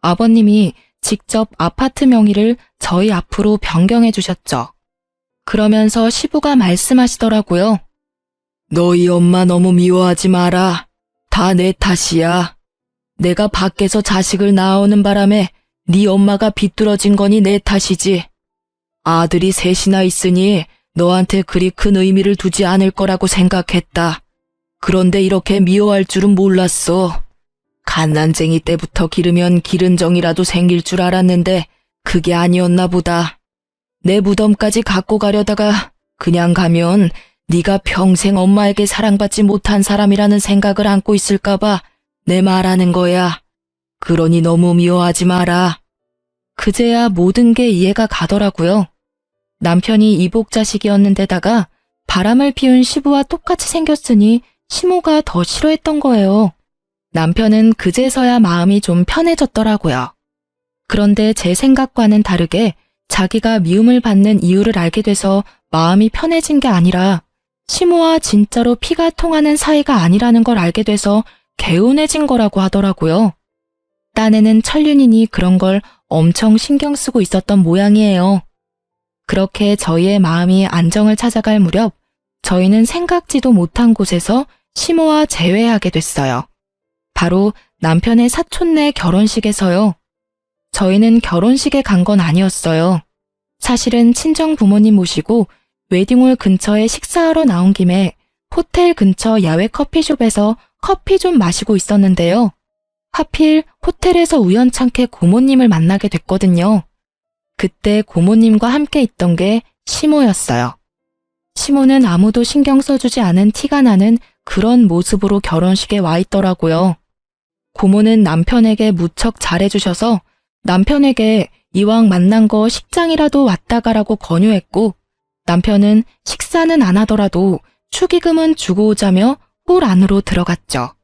아버님이 직접 아파트 명의를 저희 앞으로 변경해 주셨죠. 그러면서 시부가 말씀하시더라고요. 너희 엄마 너무 미워하지 마라. 다 내 탓이야. 내가 밖에서 자식을 낳아오는 바람에 네 엄마가 비뚤어진 거니 내 탓이지. 아들이 셋이나 있으니 너한테 그리 큰 의미를 두지 않을 거라고 생각했다. 그런데 이렇게 미워할 줄은 몰랐어. 갓난쟁이 때부터 기르면 기른 정이라도 생길 줄 알았는데 그게 아니었나 보다. 내 무덤까지 갖고 가려다가 그냥 가면 네가 평생 엄마에게 사랑받지 못한 사람이라는 생각을 안고 있을까봐 내 말하는 거야. 그러니 너무 미워하지 마라. 그제야 모든 게 이해가 가더라고요. 남편이 이복자식이었는데다가 바람을 피운 시부와 똑같이 생겼으니 시모가 더 싫어했던 거예요. 남편은 그제서야 마음이 좀 편해졌더라고요. 그런데 제 생각과는 다르게 자기가 미움을 받는 이유를 알게 돼서 마음이 편해진 게 아니라 시모와 진짜로 피가 통하는 사이가 아니라는 걸 알게 돼서 개운해진 거라고 하더라고요. 딴에는 천륜이니 그런 걸 엄청 신경 쓰고 있었던 모양이에요. 그렇게 저희의 마음이 안정을 찾아갈 무렵 저희는 생각지도 못한 곳에서 시모와 재회하게 됐어요. 바로 남편의 사촌네 결혼식에서요. 저희는 결혼식에 간 건 아니었어요. 사실은 친정 부모님 모시고 웨딩홀 근처에 식사하러 나온 김에 호텔 근처 야외 커피숍에서 커피 좀 마시고 있었는데요. 하필 호텔에서 우연찮게 고모님을 만나게 됐거든요. 그때 고모님과 함께 있던 게 시모였어요. 시모는 아무도 신경 써주지 않은 티가 나는 그런 모습으로 결혼식에 와 있더라고요. 고모는 남편에게 무척 잘해주셔서 남편에게 이왕 만난 거 식장이라도 왔다 가라고 권유했고, 남편은 식사는 안 하더라도 축의금은 주고 오자며 홀 안으로 들어갔죠.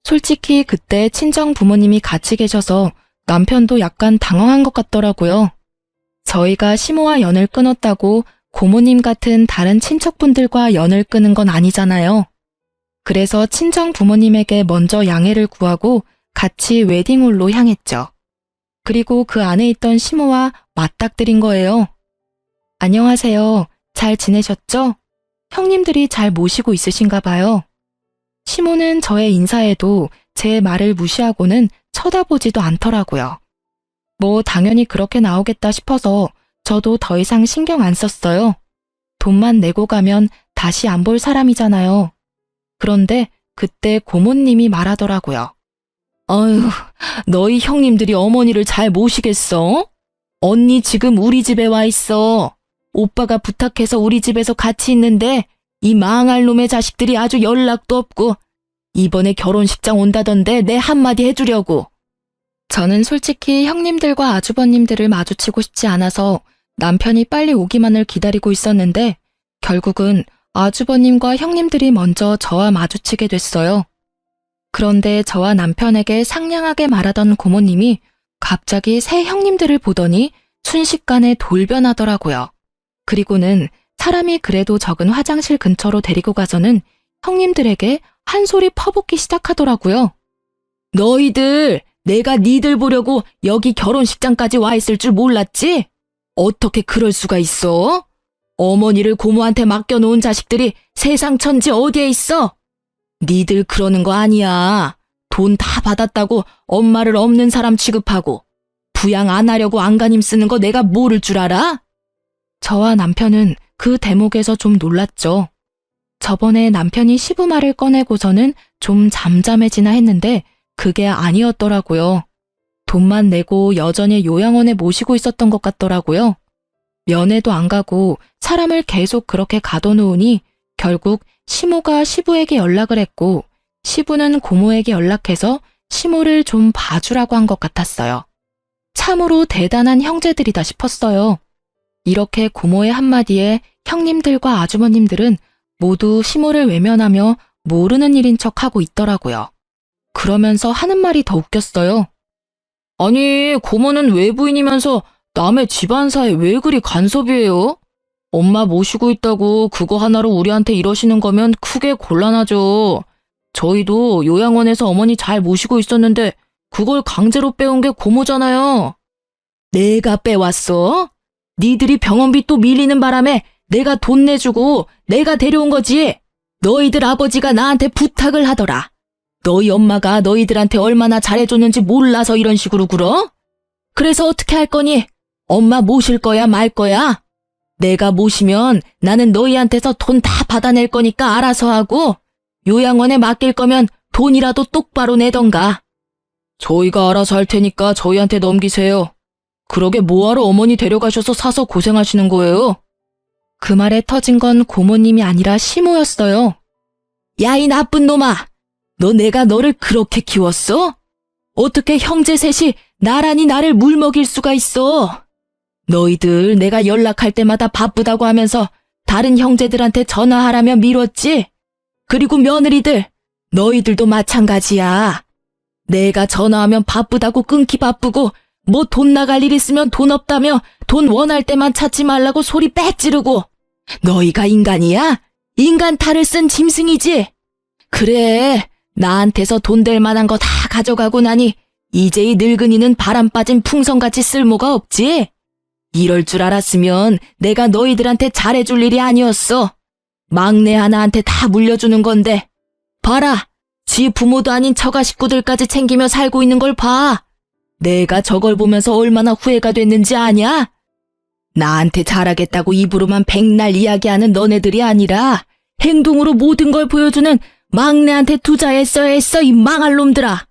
솔직히 그때 친정 부모님이 같이 계셔서 남편도 약간 당황한 것 같더라고요. 저희가 시모와 연을 끊었다고 고모님 같은 다른 친척분들과 연을 끊은 건 아니잖아요. 그래서 친정 부모님에게 먼저 양해를 구하고 같이 웨딩홀로 향했죠. 그리고 그 안에 있던 시모와 맞닥뜨린 거예요. 안녕하세요. 잘 지내셨죠? 형님들이 잘 모시고 있으신가 봐요. 시모는 저의 인사에도 제 말을 무시하고는 쳐다보지도 않더라고요. 뭐 당연히 그렇게 나오겠다 싶어서 저도 더 이상 신경 안 썼어요. 돈만 내고 가면 다시 안 볼 사람이잖아요. 그런데 그때 고모님이 말하더라고요. 어휴, 너희 형님들이 어머니를 잘 모시겠어? 언니 지금 우리 집에 와 있어. 오빠가 부탁해서 우리 집에서 같이 있는데 이 망할 놈의 자식들이 아주 연락도 없고 이번에 결혼식장 온다던데 내 한마디 해주려고. 저는 솔직히 형님들과 아주버님들을 마주치고 싶지 않아서 남편이 빨리 오기만을 기다리고 있었는데 결국은 아주버님과 형님들이 먼저 저와 마주치게 됐어요. 그런데 저와 남편에게 상냥하게 말하던 고모님이 갑자기 새 형님들을 보더니 순식간에 돌변하더라고요. 그리고는 사람이 그래도 적은 화장실 근처로 데리고 가서는 형님들에게 한 소리 퍼붓기 시작하더라고요. 너희들, 내가 니들 보려고 여기 결혼식장까지 와 있을 줄 몰랐지? 어떻게 그럴 수가 있어? 어머니를 고모한테 맡겨놓은 자식들이 세상 천지 어디에 있어? 니들 그러는 거 아니야. 돈 다 받았다고 엄마를 없는 사람 취급하고 부양 안 하려고 안간힘 쓰는 거 내가 모를 줄 알아? 저와 남편은 그 대목에서 좀 놀랐죠. 저번에 남편이 시부말을 꺼내고서는 좀 잠잠해지나 했는데 그게 아니었더라고요. 돈만 내고 여전히 요양원에 모시고 있었던 것 같더라고요. 면회도 안 가고 사람을 계속 그렇게 가둬놓으니 결국 시모가 시부에게 연락을 했고 시부는 고모에게 연락해서 시모를 좀 봐주라고 한 것 같았어요. 참으로 대단한 형제들이다 싶었어요. 이렇게 고모의 한마디에 형님들과 아주머님들은 모두 시모를 외면하며 모르는 일인 척하고 있더라고요. 그러면서 하는 말이 더 웃겼어요. 아니, 고모는 외부인이면서 남의 집안사에 왜 그리 간섭이에요? 엄마 모시고 있다고 그거 하나로 우리한테 이러시는 거면 크게 곤란하죠. 저희도 요양원에서 어머니 잘 모시고 있었는데 그걸 강제로 빼온 게 고모잖아요. 내가 빼왔어? 니들이 병원비 또 밀리는 바람에 내가 돈 내주고 내가 데려온 거지. 너희들 아버지가 나한테 부탁을 하더라. 너희 엄마가 너희들한테 얼마나 잘해줬는지 몰라서 이런 식으로 굴어? 그래서 어떻게 할 거니? 엄마 모실 거야 말 거야? 내가 모시면 나는 너희한테서 돈 다 받아낼 거니까 알아서 하고 요양원에 맡길 거면 돈이라도 똑바로 내던가. 저희가 알아서 할 테니까 저희한테 넘기세요. 그러게 뭐하러 어머니 데려가셔서 사서 고생하시는 거예요? 그 말에 터진 건 고모님이 아니라 시모였어요. 야, 이 나쁜 놈아! 너 내가 너를 그렇게 키웠어? 어떻게 형제 셋이 나란히 나를 물먹일 수가 있어? 너희들 내가 연락할 때마다 바쁘다고 하면서 다른 형제들한테 전화하라며 미뤘지? 그리고 며느리들, 너희들도 마찬가지야. 내가 전화하면 바쁘다고 끊기 바쁘고 뭐 돈 나갈 일 있으면 돈 없다며 돈 원할 때만 찾지 말라고 소리 빽 지르고 너희가 인간이야? 인간 탈을 쓴 짐승이지? 그래, 나한테서 돈 될 만한 거 다 가져가고 나니 이제 이 늙은이는 바람 빠진 풍선같이 쓸모가 없지? 이럴 줄 알았으면 내가 너희들한테 잘해줄 일이 아니었어. 막내 하나한테 다 물려주는 건데 봐라, 지 부모도 아닌 처가 식구들까지 챙기며 살고 있는 걸 봐. 내가 저걸 보면서 얼마나 후회가 됐는지 아냐? 나한테 잘하겠다고 입으로만 백날 이야기하는 너네들이 아니라 행동으로 모든 걸 보여주는 막내한테 투자했어야 했어, 이 망할 놈들아.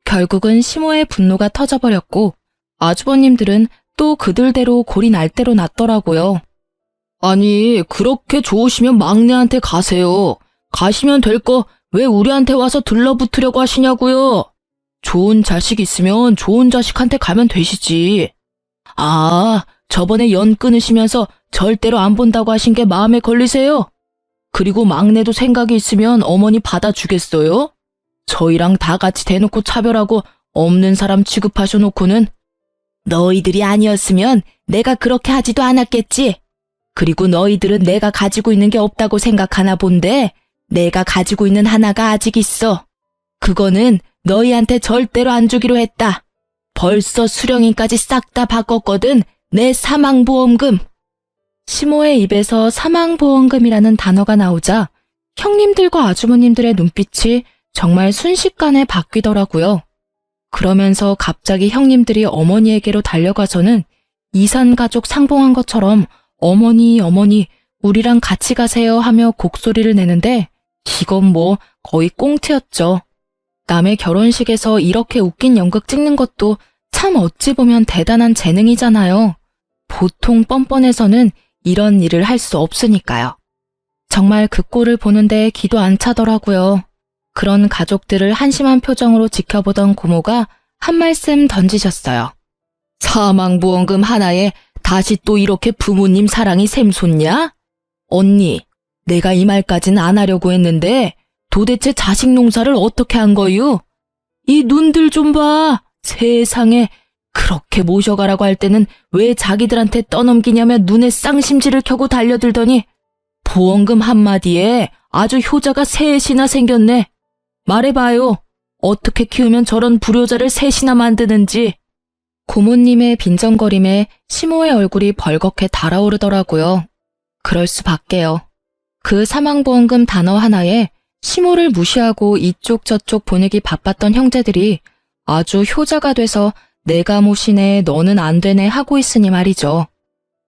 결국은 시모의 분노가 터져버렸고 아주버님들은 또 그들대로 골이 날 대로 났더라고요. 아니, 그렇게 좋으시면 막내한테 가세요. 가시면 될 거 왜 우리한테 와서 들러붙으려고 하시냐고요. 좋은 자식 있으면 좋은 자식한테 가면 되시지. 아, 저번에 연 끊으시면서 절대로 안 본다고 하신 게 마음에 걸리세요? 그리고 막내도 생각이 있으면 어머니 받아주겠어요? 저희랑 다 같이 대놓고 차별하고 없는 사람 취급하셔놓고는. 너희들이 아니었으면 내가 그렇게 하지도 않았겠지. 그리고 너희들은 내가 가지고 있는 게 없다고 생각하나 본데 내가 가지고 있는 하나가 아직 있어. 그거는 너희한테 절대로 안 주기로 했다. 벌써 수령인까지 싹 다 바꿨거든. 내 사망보험금. 시모의 입에서 사망보험금이라는 단어가 나오자 형님들과 아주머님들의 눈빛이 정말 순식간에 바뀌더라고요. 그러면서 갑자기 형님들이 어머니에게로 달려가서는 이산가족 상봉한 것처럼 어머니, 어머니, 우리랑 같이 가세요 하며 곡소리를 내는데 이건 뭐 거의 꽁트였죠. 남의 결혼식에서 이렇게 웃긴 연극 찍는 것도 참 어찌 보면 대단한 재능이잖아요. 보통 뻔뻔해서는 이런 일을 할 수 없으니까요. 정말 그 꼴을 보는데 기도 안 차더라고요. 그런 가족들을 한심한 표정으로 지켜보던 고모가 한 말씀 던지셨어요. 사망보험금 하나에 다시 또 이렇게 부모님 사랑이 샘솟냐? 언니, 내가 이 말까진 안 하려고 했는데 도대체 자식 농사를 어떻게 한 거유? 이 눈들 좀 봐. 세상에, 그렇게 모셔가라고 할 때는 왜 자기들한테 떠넘기냐며 눈에 쌍심지를 켜고 달려들더니 보험금 한마디에 아주 효자가 셋이나 생겼네. 말해봐요. 어떻게 키우면 저런 불효자를 셋이나 만드는지. 고모님의 빈정거림에 시모의 얼굴이 벌겋게 달아오르더라고요. 그럴 수밖에요. 그 사망보험금 단어 하나에 시모를 무시하고 이쪽 저쪽 보내기 바빴던 형제들이 아주 효자가 돼서 내가 모시네 너는 안 되네 하고 있으니 말이죠.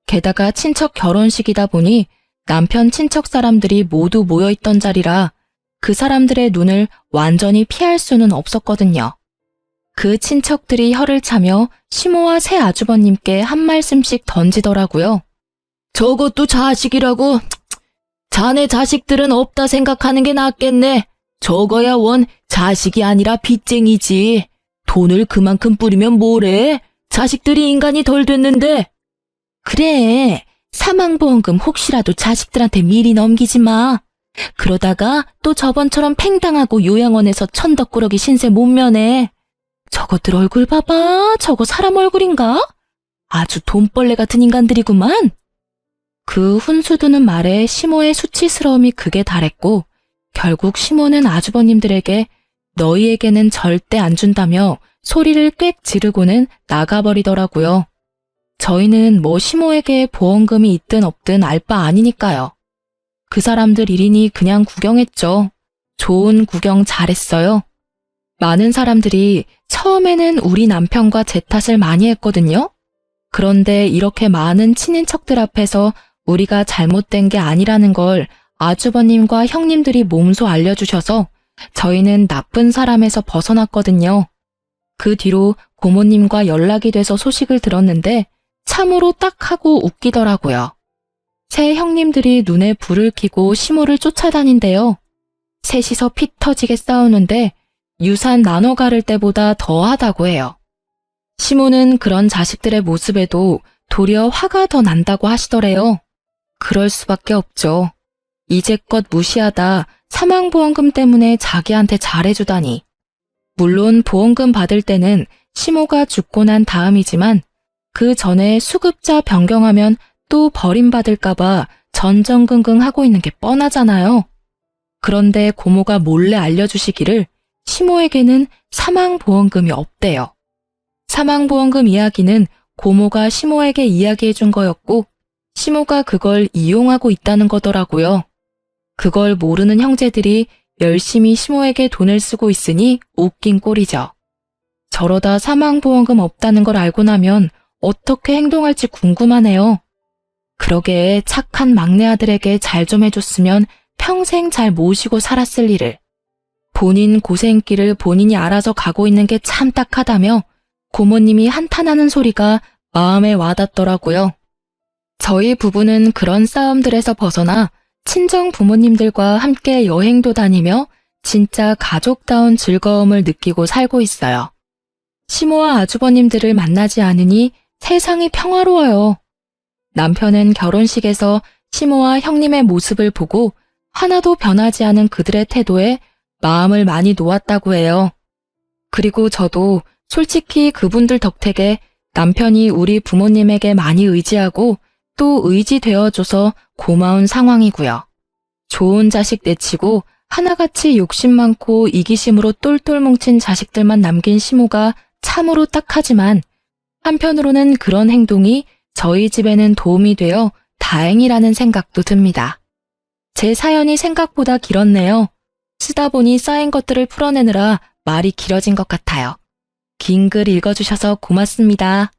게다가 친척 결혼식이다 보니 남편 친척 사람들이 모두 모여있던 자리라 그 사람들의 눈을 완전히 피할 수는 없었거든요. 그 친척들이 혀를 차며 시모와 새 아주버님께 한 말씀씩 던지더라고요. 저것도 자식이라고? 자네 자식들은 없다 생각하는 게 낫겠네. 저거야 원 자식이 아니라 빚쟁이지. 돈을 그만큼 뿌리면 뭐래? 자식들이 인간이 덜 됐는데. 그래, 사망보험금 혹시라도 자식들한테 미리 넘기지 마. 그러다가 또 저번처럼 팽당하고 요양원에서 천덕꾸러기 신세 못 면해. 저것들 얼굴 봐봐. 저거 사람 얼굴인가? 아주 돈벌레 같은 인간들이구만. 그 훈수두는 말에 시모의 수치스러움이 극에 달했고 결국 시모는 아주버님들에게 너희에게는 절대 안 준다며 소리를 꽥 지르고는 나가버리더라고요. 저희는 뭐 시모에게 보험금이 있든 없든 알 바 아니니까요. 그 사람들 일이니 그냥 구경했죠. 좋은 구경 잘했어요. 많은 사람들이 처음에는 우리 남편과 제 탓을 많이 했거든요. 그런데 이렇게 많은 친인척들 앞에서 우리가 잘못된 게 아니라는 걸 아주버님과 형님들이 몸소 알려주셔서 저희는 나쁜 사람에서 벗어났거든요. 그 뒤로 고모님과 연락이 돼서 소식을 들었는데 참으로 딱 하고 웃기더라고요. 새 형님들이 눈에 불을 켜고 시모를 쫓아다닌대요. 셋이서 피 터지게 싸우는데 유산 나눠 가를 때보다 더하다고 해요. 시모는 그런 자식들의 모습에도 도리어 화가 더 난다고 하시더래요. 그럴 수밖에 없죠. 이제껏 무시하다 사망보험금 때문에 자기한테 잘해주다니. 물론 보험금 받을 때는 시모가 죽고 난 다음이지만 그 전에 수급자 변경하면 또 버림받을까봐 전전긍긍하고 있는 게 뻔하잖아요. 그런데 고모가 몰래 알려주시기를 시모에게는 사망보험금이 없대요. 사망보험금 이야기는 고모가 시모에게 이야기해준 거였고 시모가 그걸 이용하고 있다는 거더라고요. 그걸 모르는 형제들이 열심히 시모에게 돈을 쓰고 있으니 웃긴 꼴이죠. 저러다 사망보험금 없다는 걸 알고 나면 어떻게 행동할지 궁금하네요. 그러게 착한 막내 아들에게 잘 좀 해줬으면 평생 잘 모시고 살았을 일을. 본인 고생길을 본인이 알아서 가고 있는 게 참 딱하다며 고모님이 한탄하는 소리가 마음에 와닿더라고요. 저희 부부는 그런 싸움들에서 벗어나 친정 부모님들과 함께 여행도 다니며 진짜 가족다운 즐거움을 느끼고 살고 있어요. 시모와 아주버님들을 만나지 않으니 세상이 평화로워요. 남편은 결혼식에서 시모와 형님의 모습을 보고 하나도 변하지 않은 그들의 태도에 마음을 많이 놓았다고 해요. 그리고 저도 솔직히 그분들 덕택에 남편이 우리 부모님에게 많이 의지하고 또 의지되어줘서 고마운 상황이고요. 좋은 자식 내치고 하나같이 욕심 많고 이기심으로 똘똘 뭉친 자식들만 남긴 시모가 참으로 딱하지만 한편으로는 그런 행동이 저희 집에는 도움이 되어 다행이라는 생각도 듭니다. 제 사연이 생각보다 길었네요. 쓰다 보니 쌓인 것들을 풀어내느라 말이 길어진 것 같아요. 긴 글 읽어주셔서 고맙습니다.